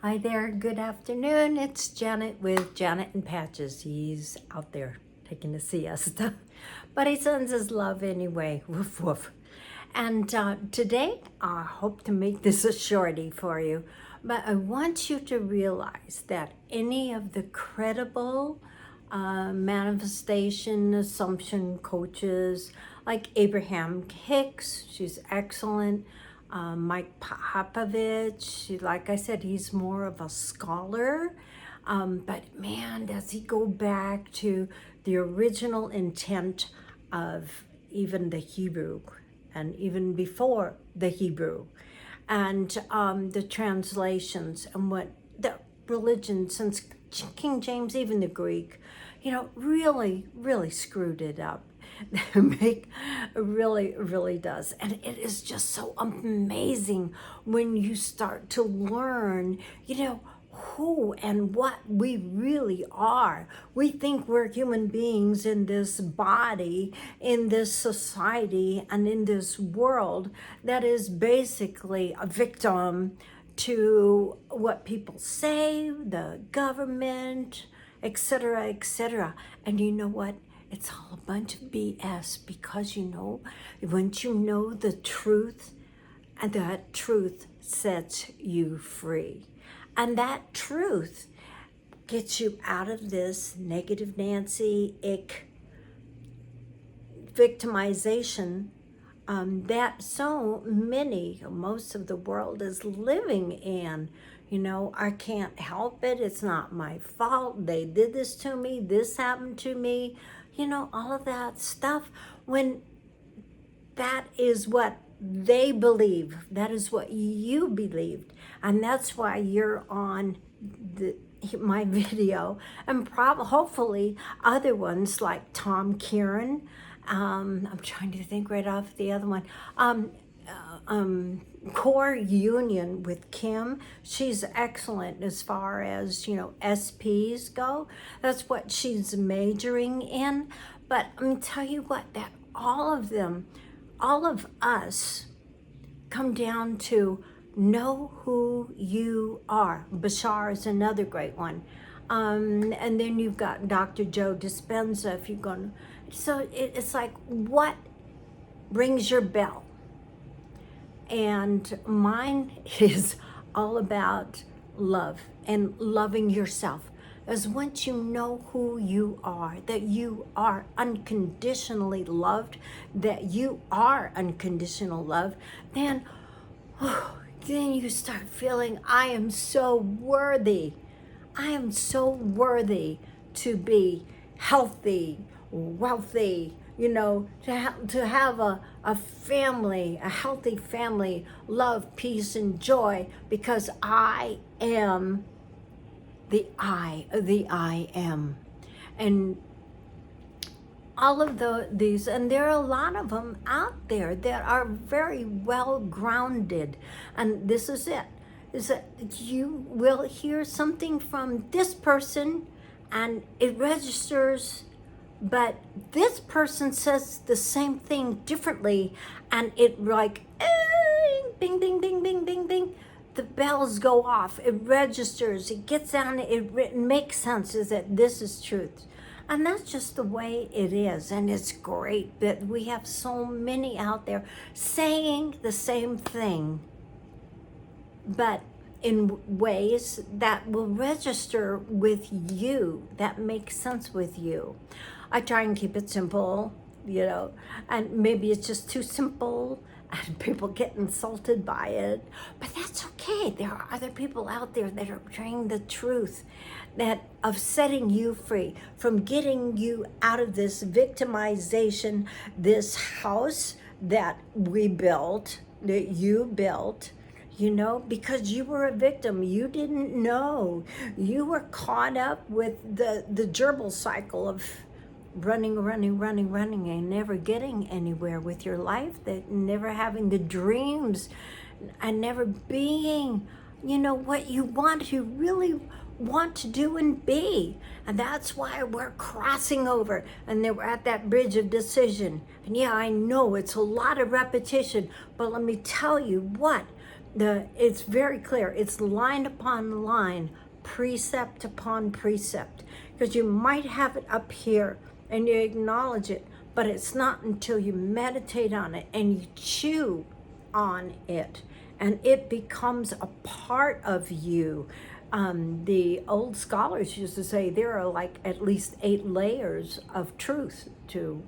Hi there, good afternoon. It's Janet with Janet and Patches. He's out there taking a siesta, but he sends his love anyway. Woof woof. And today, I hope to make this a shorty for you, but I want you to realize that any of the credible manifestation assumption coaches like Abraham Hicks, she's excellent. Mike Popovich, like I said, he's more of a scholar. But man, does he go back to the original intent of even the Hebrew and even before the Hebrew and the translations and what the religion since King James, even the Greek, really screwed it up. Make really does, and it is just so amazing when you start to learn who and what we really are. We think we're human beings in this body, in this society, and in this world that is basically a victim to what people say, the government, etc., etc. And you know what? It's all a bunch of BS because once you know the truth, and that truth sets you free. And that truth gets you out of this negative Nancy, ick, victimization that so many, most of the world is living in. I can't help it. It's not my fault. They did this to me. This happened to me. All of that stuff. When that is what they believe, that is what you believed. And that's why you're on my video, and hopefully other ones like Tom Kieran. I'm trying to think right off the other one. Core Union with Kim. She's excellent as far as, SPs go. That's what she's majoring in. But I'm going to tell you what, that all of them, all of us come down to know who you are. Bashar is another great one. And then you've got Dr. Joe Dispenza if you're going to. So it's like, what rings your bell? And mine is all about love and loving yourself. As once you know who you are, that you are unconditionally loved, that you are unconditional love, then you start feeling, I am so worthy. I am so worthy to be healthy, wealthy, to have a family, a healthy family, love, peace, and joy, because I am the I am. And all of these, and there are a lot of them out there that are very well grounded. And this is it, is that you will hear something from this person and it registers, but this person says the same thing differently, and it like bing bing bing bing bing bing, the bells go off, it registers, it gets down, it makes sense, is that this is truth. And that's just the way it is. And it's great that we have so many out there saying the same thing, but in ways that will register with you, that makes sense with you. I try and keep it simple, and maybe it's just too simple and people get insulted by it, but that's okay. There are other people out there that are bringing the truth, that of setting you free, from getting you out of this victimization, this house that we built, that you built, because you were a victim. You didn't know. You were caught up with the gerbil cycle of running and never getting anywhere with your life, that never having the dreams and never being, what you really want to do and be. And that's why we're crossing over, and then we're at that bridge of decision. And yeah, I know it's a lot of repetition, but let me tell you what, It's very clear. It's line upon line, precept upon precept, because you might have it up here and you acknowledge it, but it's not until you meditate on it and you chew on it and it becomes a part of you. The old scholars used to say there are like at least 8 layers of truth to,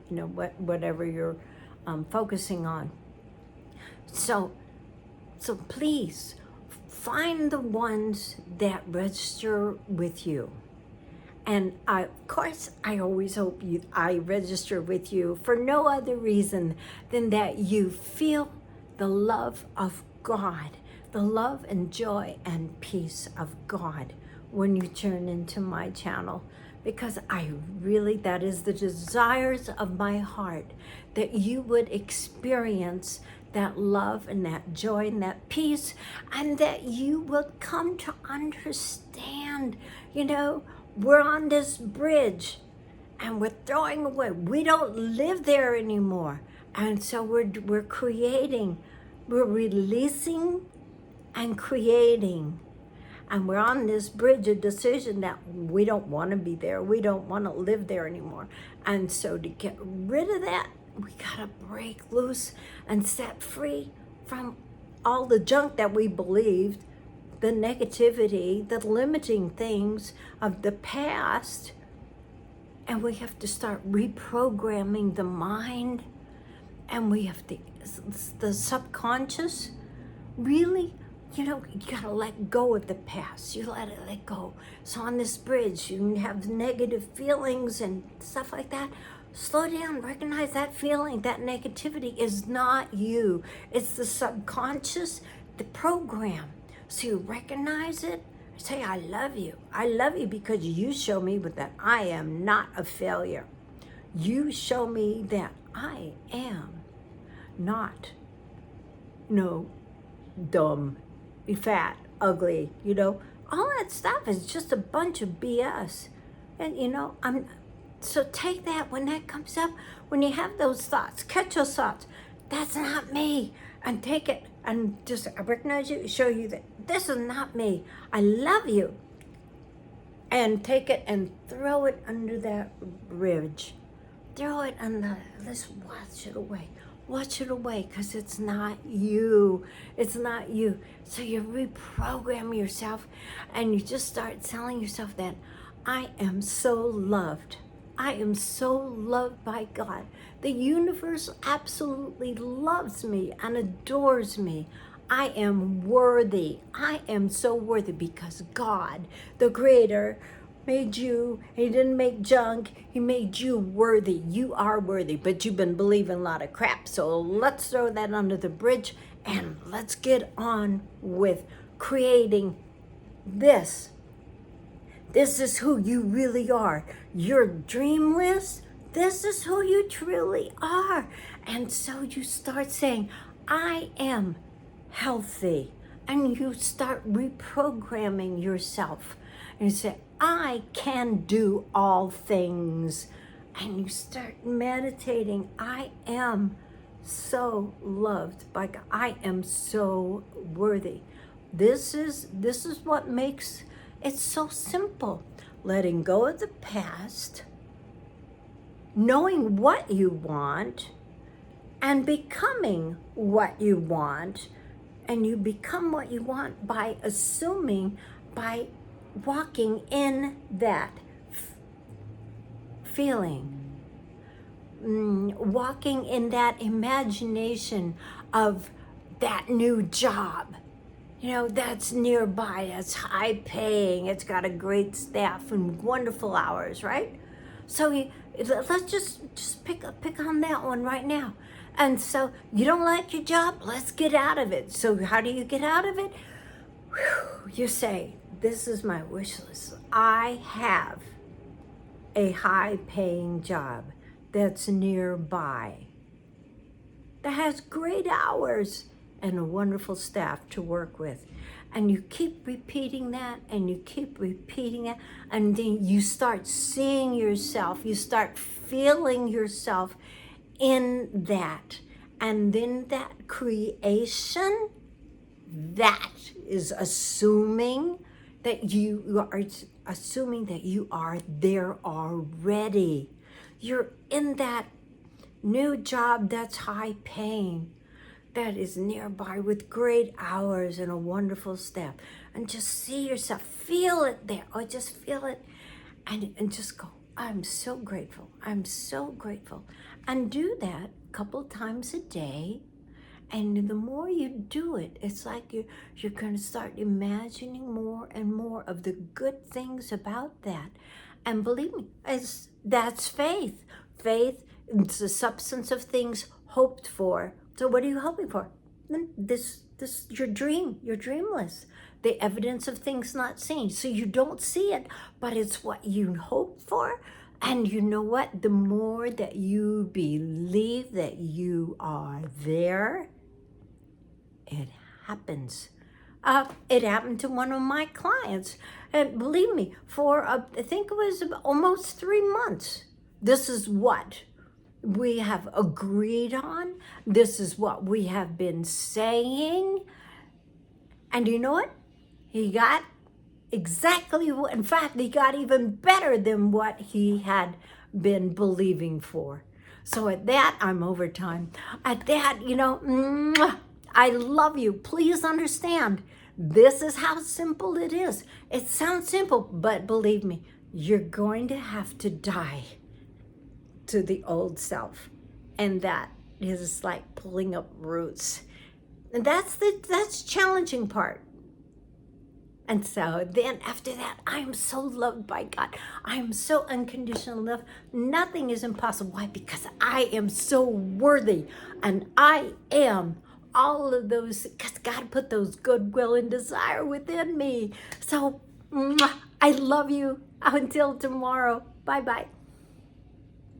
whatever you're focusing on. So please find the ones that register with you. And of course, I always hope I register with you for no other reason than that you feel the love of God, the love and joy and peace of God when you turn into my channel. Because that is the desires of my heart, that you would experience that love and that joy and that peace, and that you will come to understand, we're on this bridge and we're throwing away. We don't live there anymore. And so we're creating, we're releasing and creating. And we're on this bridge of decision that we don't want to be there. We don't want to live there anymore. And so to get rid of that, we got to break loose and set free from all the junk that we believed, the negativity, the limiting things of the past. And we have to start reprogramming the mind. And we have to, the subconscious, really, you gotta let go of the past. You let go. So on this bridge, you have negative feelings and stuff like that. Slow down, recognize that feeling, that negativity is not you. It's the subconscious, the program. So you recognize it, say, I love you. I love you because you show me that I am not a failure. You show me that I am not, dumb, fat, ugly, all that stuff is just a bunch of BS. And so take that when that comes up, when you have those thoughts, catch those thoughts. That's not me. And take it and just recognize you, show you that this is not me. I love you. And take it and throw it under that bridge. Throw it under, let's wash it away. Watch it away, because it's not you. It's not you. So you reprogram yourself and you just start telling yourself that I am so loved. I am so loved by God. The universe absolutely loves me and adores me. I am worthy. I am so worthy because God, the Creator, made you. He didn't make junk. He made you worthy. You are worthy, but you've been believing a lot of crap. So let's throw that under the bridge and let's get on with creating this. This is who you really are. Your dream list, this is who you truly are. And so you start saying, I am healthy. And you start reprogramming yourself. And you say, I can do all things. And you start meditating. I am so loved by God. I am so worthy. This is what makes it so simple. Letting go of the past, knowing what you want, and becoming what you want. And you become what you want by assuming, by walking in that feeling, walking in that imagination of that new job, that's nearby, that's high paying, it's got a great staff and wonderful hours, right? So let's just pick on that one right now. And so you don't like your job, let's get out of it. So how do you get out of it? You say, this is my wish list. I have a high-paying job that's nearby, that has great hours and a wonderful staff to work with. And you keep repeating that, and you keep repeating it, and then you start seeing yourself, you start feeling yourself in that. And then that creation That is assuming that you are there already. You're in that new job that's high paying, that is nearby with great hours and a wonderful staff. And just see yourself, feel it there, or just feel it, and just go, I'm so grateful. I'm so grateful. And do that a couple times a day. And the more you do it, it's like you're going to start imagining more and more of the good things about that. And believe me, that's faith. Faith is the substance of things hoped for. So what are you hoping for? This your dream. You're dreamless. The evidence of things not seen. So you don't see it, but it's what you hope for. And you know what? The more that you believe that you are there, it happens. It happened to one of my clients. And believe me, for I think it was almost 3 months, this is what we have agreed on. This is what we have been saying. And you know what? He got exactly what, in fact, he got even better than what he had been believing for. So at that, I'm over time. At that, I love you. Please understand, this is how simple it is. It sounds simple, but believe me, you're going to have to die to the old self. And that is like pulling up roots. And that's challenging part. And so then after that, I am so loved by God. I am so unconditional love. Nothing is impossible. Why? Because I am so worthy. And I am all of those, because God put those goodwill and desire within me. So I love you. Until tomorrow. Bye-bye.